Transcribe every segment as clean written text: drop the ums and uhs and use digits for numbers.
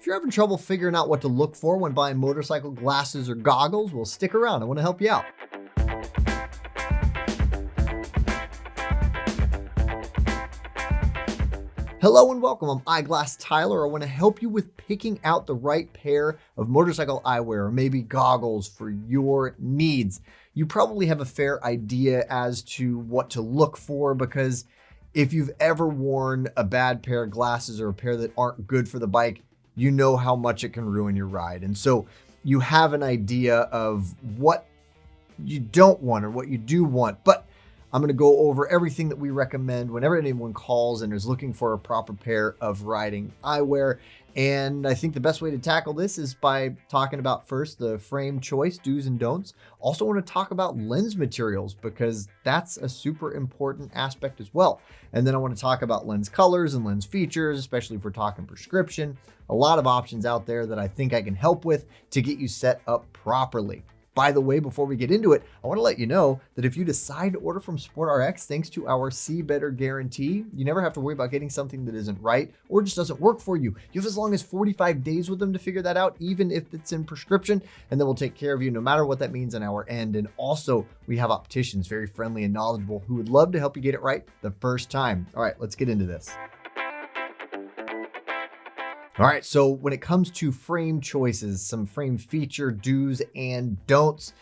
If you're having trouble figuring out what to look for when buying motorcycle glasses or goggles, well, stick around. I want to help you out. Hello and welcome. I'm Eyeglass Tyler. I want to help you with picking out the right pair of motorcycle eyewear or maybe goggles for your needs. You probably have a fair idea as to what to look for because if you've ever worn a bad pair of glasses or a pair that aren't good for the bike, you know how much it can ruin your ride. And so you have an idea of what you don't want or what you do want. But I'm going to go over everything that we recommend whenever anyone calls and is looking for a proper pair of riding eyewear. And I think the best way to tackle this is by talking about first the frame choice, do's and don'ts. Also want to talk about lens materials because that's a super important aspect as well. And then I want to talk about lens colors and lens features, especially if we're talking prescription. A lot of options out there that I think I can help with to get you set up properly. By the way, before we get into it, I want to let you know that if you decide to order from SportRx, thanks to our See Better guarantee, you never have to worry about getting something that isn't right or just doesn't work for you. You have as long as 45 days with them to figure that out, even if it's in prescription, and then we'll take care of you no matter what that means on our end. And also, we have opticians, very friendly and knowledgeable, who would love to help you get it right the first time. All right, let's get into this. All right, so when it comes to frame choices, some frame feature do's and don'ts,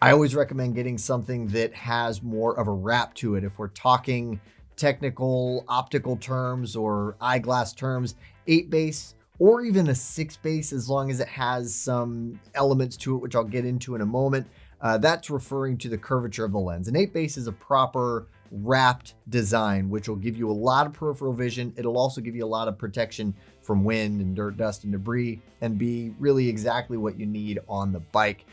I always recommend getting something that has more of a wrap to it. If we're talking technical optical terms or eyeglass terms, 8 base or even a 6 base, as long as it has some elements to it, which I'll get into in a moment, that's referring to the curvature of the lens. An 8 base is a proper wrapped design, which will give you a lot of peripheral vision. It'll also give you a lot of protection from wind and dirt, dust, and debris, and be really exactly what you need on the bike.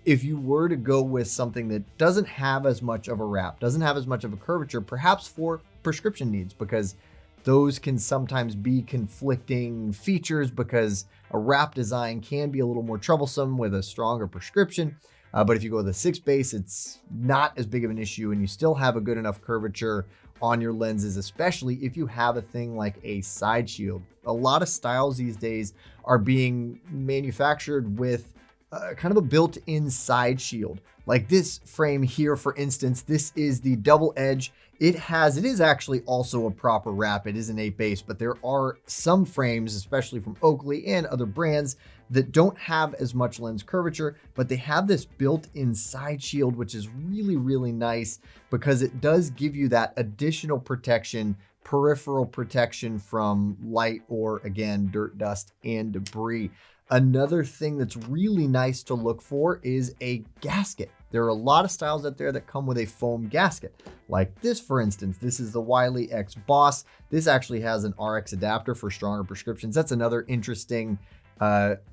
If you were to go with something that doesn't have as much of a wrap, doesn't have as much of a curvature, perhaps for prescription needs, because those can sometimes be conflicting features because a wrap design can be a little more troublesome with a stronger prescription. But if you go with a 6 base, it's not as big of an issue and you still have a good enough curvature on your lenses, especially if you have a thing like a side shield. A lot of styles these days are being manufactured with kind of a built-in side shield. Like this frame here, for instance, this is the double edge. It is actually also a proper wrap. It is an 8 base, but there are some frames, especially from Oakley and other brands, that don't have as much lens curvature, but they have this built-in side shield, which is really, really nice because it does give you that additional protection, peripheral protection from light or, again, dirt, dust, and debris. Another thing that's really nice to look for is a gasket. There are a lot of styles out there that come with a foam gasket. Like this, for instance, this is the Wiley X Boss. This actually has an RX adapter for stronger prescriptions. That's another interesting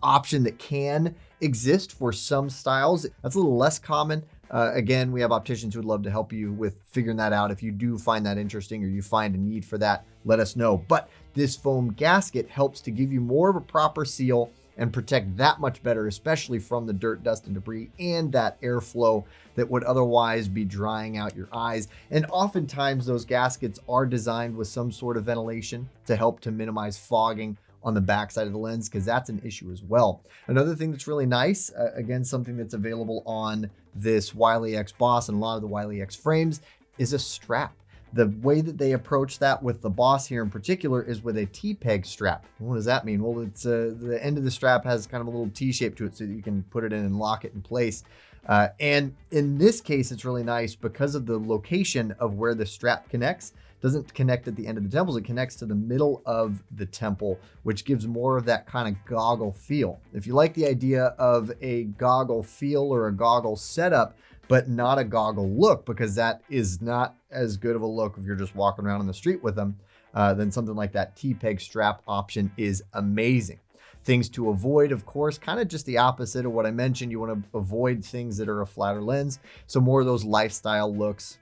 option that can exist for some styles. That's a little less common. Again, we have opticians who would love to help you with figuring that out. If you do find that interesting or you find a need for that, let us know. But this foam gasket helps to give you more of a proper seal and protect that much better, especially from the dirt, dust, and debris and that airflow that would otherwise be drying out your eyes. And oftentimes those gaskets are designed with some sort of ventilation to help to minimize fogging on the backside of the lens, because that's an issue as well. Another thing that's really nice, again, something that's available on this Wiley X Boss and a lot of the Wiley X frames, is a strap. The way that they approach that with the Boss here in particular is with a T-peg strap. What does that mean? Well, it's the end of the strap has kind of a little T-shape to it so that you can put it in and lock it in place. And in this case, it's really nice because of the location of where the strap connects. Doesn't connect at the end of the temples, it connects to the middle of the temple, which gives more of that kind of goggle feel. If you like the idea of a goggle feel or a goggle setup, but not a goggle look, because that is not as good of a look if you're just walking around on the street with them, then something like that T-peg strap option is amazing. Things to avoid, of course, kind of just the opposite of what I mentioned. You want to avoid things that are a flatter lens. So more of those lifestyle looks,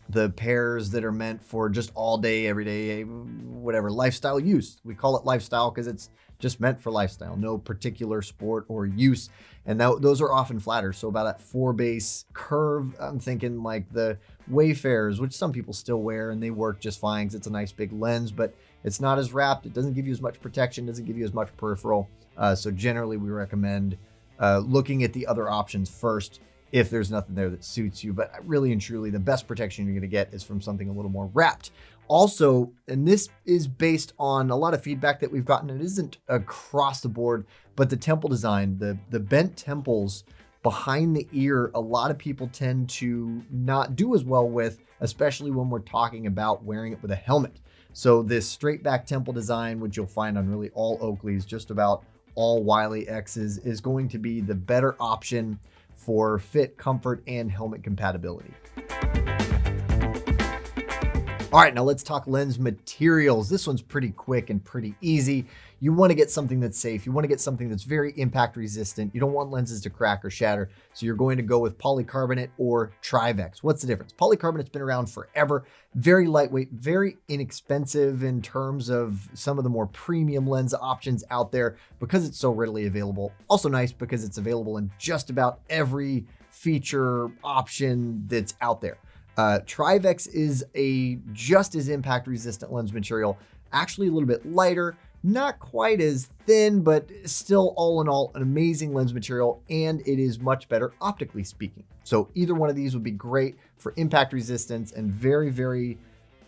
the pairs that are meant for just all day, every day, whatever, lifestyle use. We call it lifestyle because it's just meant for lifestyle, no particular sport or use. And those are often flatter. So about that 4 base curve, I'm thinking like the Wayfarers, which some people still wear and they work just fine because it's a nice big lens, but It's not as wrapped. It doesn't give you as much protection, doesn't give you as much peripheral. So generally we recommend looking at the other options first if there's nothing there that suits you. But really and truly, the best protection you're going to get is from something a little more wrapped. Also, and this is based on a lot of feedback that we've gotten, it isn't across the board, but the temple design, the bent temples behind the ear, a lot of people tend to not do as well with, especially when we're talking about wearing it with a helmet. So this straight back temple design, which you'll find on really all Oakleys, just about all Wiley X's, is going to be the better option for fit, comfort, and helmet compatibility. All right, now let's talk lens materials. This one's pretty quick and pretty easy. You want to get something that's safe. You want to get something that's very impact resistant. You don't want lenses to crack or shatter. So you're going to go with polycarbonate or Trivex. What's the difference? Polycarbonate's been around forever, very lightweight, very inexpensive in terms of some of the more premium lens options out there because it's so readily available. Also nice because it's available in just about every feature option that's out there. Trivex is a just as impact resistant lens material, actually a little bit lighter, not quite as thin, but still all in all an amazing lens material, and it is much better optically speaking. So either one of these would be great for impact resistance and very, very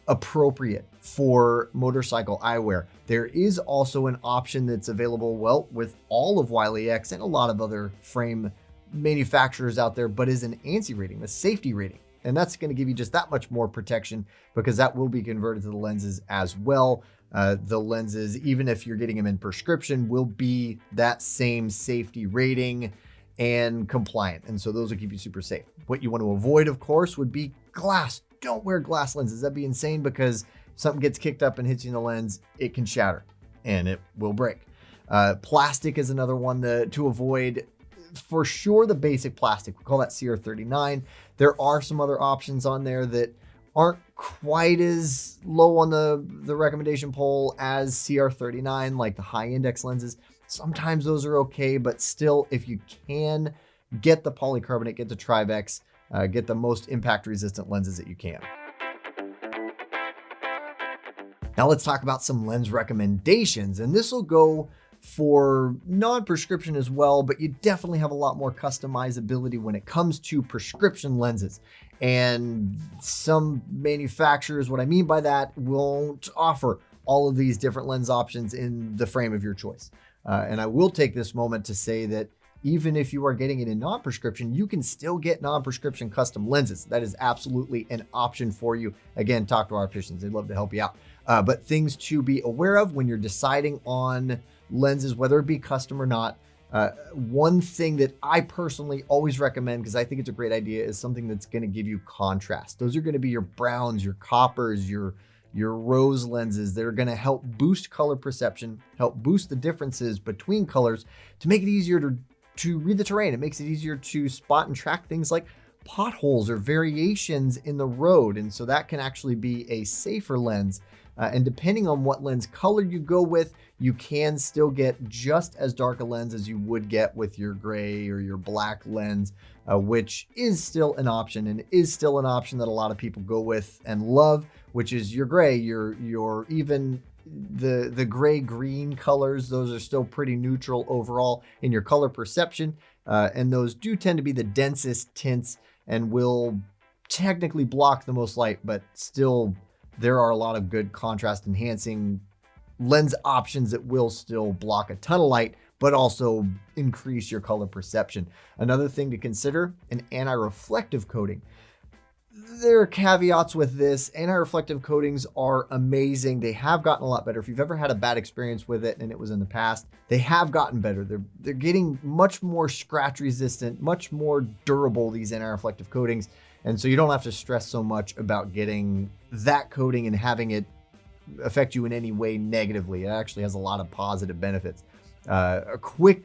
appropriate for motorcycle eyewear. There is also an option that's available, well, with all of Wiley X and a lot of other frame manufacturers out there, but is an ANSI rating, the safety rating. And that's going to give you just that much more protection because that will be converted to the lenses as well. The lenses, even if you're getting them in prescription, will be that same safety rating and compliant. And so those will keep you super safe. What you want to avoid, of course, would be glass. Don't wear glass lenses. That'd be insane because if something gets kicked up and hits you in the lens, it can shatter and it will break. Plastic is another one to avoid. For sure, the basic plastic, we call that CR39. There are some other options on there that aren't quite as low on the recommendation poll as CR39, like the high index lenses. Sometimes those are okay, but still, if you can get the polycarbonate, get the Trivex, get the most impact resistant lenses that you can. Now let's talk about some lens recommendations, and this will go for non-prescription as well, but you definitely have a lot more customizability when it comes to prescription lenses. And some manufacturers, what I mean by that, won't offer all of these different lens options in the frame of your choice. And I will take this moment to say that even if you are getting it in non-prescription, you can still get non-prescription custom lenses. That is absolutely an option for you. Again, talk to our opticians. They'd love to help you out. But things to be aware of when you're deciding on lenses, whether it be custom or not. One thing that I personally always recommend, because I think it's a great idea, is something that's going to give you contrast. Those are going to be your browns, your coppers, your rose lenses that are going to help boost color perception, help boost the differences between colors to make it easier to read the terrain. It makes it easier to spot and track things like potholes or variations in the road. And so that can actually be a safer lens. And depending on what lens color you go with, you can still get just as dark a lens as you would get with your gray or your black lens, which is still an option, and is still an option that a lot of people go with and love, which is your gray, your even the gray green colors. Those are still pretty neutral overall in your color perception. And those do tend to be the densest tints and will technically block the most light, but still there are a lot of good contrast enhancing lens options that will still block a ton of light, but also increase your color perception. Another thing to consider, an anti-reflective coating. There are caveats with this. Anti-reflective coatings are amazing. They have gotten a lot better. If you've ever had a bad experience with it and it was in the past, they have gotten better. They're getting much more scratch resistant, much more durable, these anti-reflective coatings. And so you don't have to stress so much about getting that coating and having it affect you in any way negatively. It actually has a lot of positive benefits. A quick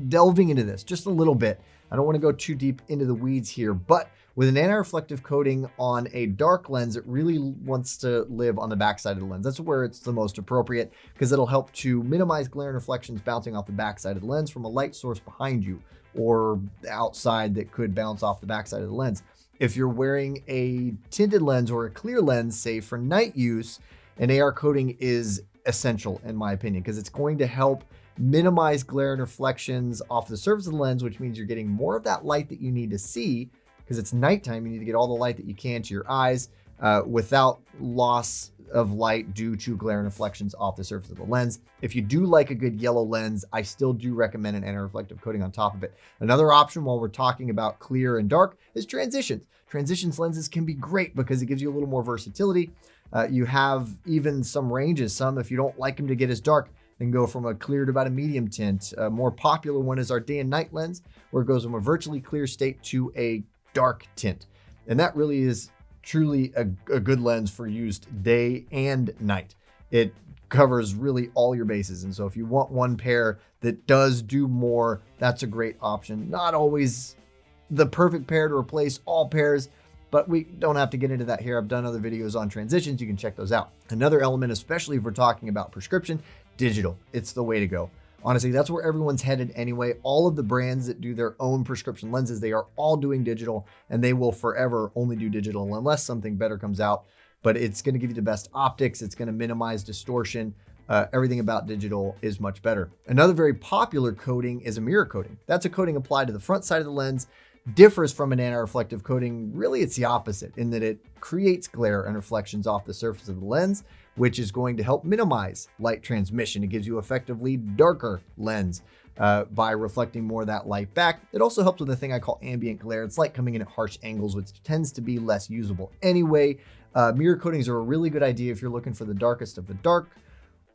delving into this just a little bit. I don't want to go too deep into the weeds here, but with an anti-reflective coating on a dark lens, it really wants to live on the backside of the lens. That's where it's the most appropriate because it'll help to minimize glare and reflections bouncing off the backside of the lens from a light source behind you or outside that could bounce off the backside of the lens. If you're wearing a tinted lens or a clear lens, say for night use, an AR coating is essential in my opinion, because it's going to help minimize glare and reflections off the surface of the lens, which means you're getting more of that light that you need to see, because it's nighttime. You need to get all the light that you can to your eyes without loss of light due to glare and reflections off the surface of the lens. If you do like a good yellow lens, I still do recommend an anti-reflective coating on top of it. Another option while we're talking about clear and dark is transitions. Transitions lenses can be great because it gives you a little more versatility. You have even some ranges. Some, if you don't like them to get as dark, then go from a clear to about a medium tint. A more popular one is our day and night lens, where it goes from a virtually clear state to a dark tint. And that really is truly a good lens for used day and night. It covers really all your bases. And so if you want one pair that does do more, that's a great option. Not always the perfect pair to replace all pairs, but we don't have to get into that here. I've done other videos on transitions. You can check those out. Another element, especially if we're talking about prescription, digital. It's the way to go. Honestly, that's where everyone's headed anyway. All of the brands that do their own prescription lenses, they are all doing digital, and they will forever only do digital unless something better comes out. But it's going to give you the best optics. It's going to minimize distortion. Everything about digital is much better. Another very popular coating is a mirror coating. That's a coating applied to the front side of the lens. Differs from an anti-reflective coating. Really, it's the opposite in that it creates glare and reflections off the surface of the lens, which is going to help minimize light transmission. It gives you effectively darker lens by reflecting more of that light back. It also helps with the thing I call ambient glare. It's light coming in at harsh angles, which tends to be less usable anyway. Mirror coatings are a really good idea if you're looking for the darkest of the dark,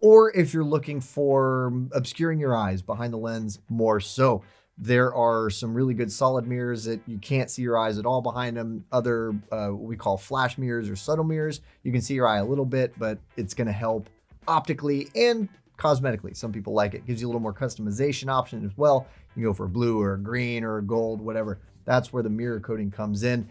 or if you're looking for obscuring your eyes behind the lens more so. There are some really good solid mirrors that you can't see your eyes at all behind them. Other, what we call flash mirrors or subtle mirrors. You can see your eye a little bit, but it's going to help optically and cosmetically. Some people like it. Gives you a little more customization option as well. You can go for a blue or a green or a gold, whatever. That's where the mirror coating comes in.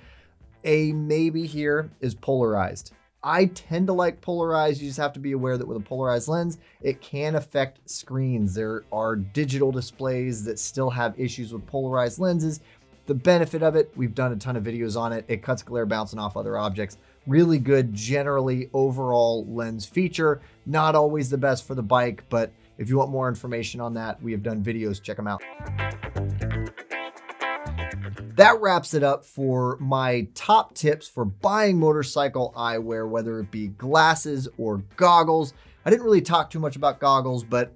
A maybe here is polarized. I tend to like polarized. You just have to be aware that with a polarized lens, it can affect screens. There are digital displays that still have issues with polarized lenses. The benefit of it, we've done a ton of videos on it. It cuts glare bouncing off other objects. Really good, generally overall lens feature. Not always the best for the bike, but if you want more information on that, we have done videos. Check them out. That wraps it up for my top tips for buying motorcycle eyewear, whether it be glasses or goggles. I didn't really talk too much about goggles, but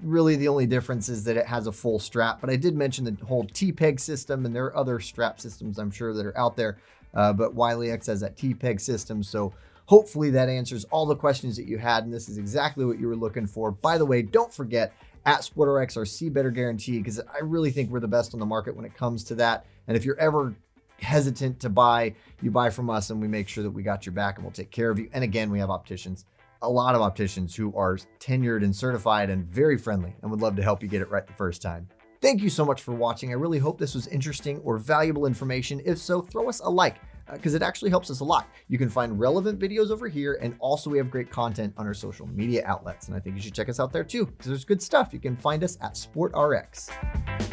really the only difference is that it has a full strap. But I did mention the whole T-peg system, and there are other strap systems I'm sure that are out there. But Wiley X has that T-peg system. So hopefully that answers all the questions that you had, and this is exactly what you were looking for. By the way, don't forget, at SportRx, our See Better guarantee, because I really think we're the best on the market when it comes to that. And if you're ever hesitant to buy, you buy from us and we make sure that we got your back and we'll take care of you. And again, we have opticians, a lot of opticians who are tenured and certified and very friendly and would love to help you get it right the first time. Thank you so much for watching. I really hope this was interesting or valuable information. If so, throw us a like, because it actually helps us a lot. You can find relevant videos over here, and also we have great content on our social media outlets, and I think you should check us out there too, because there's good stuff. You can find us at SportRx.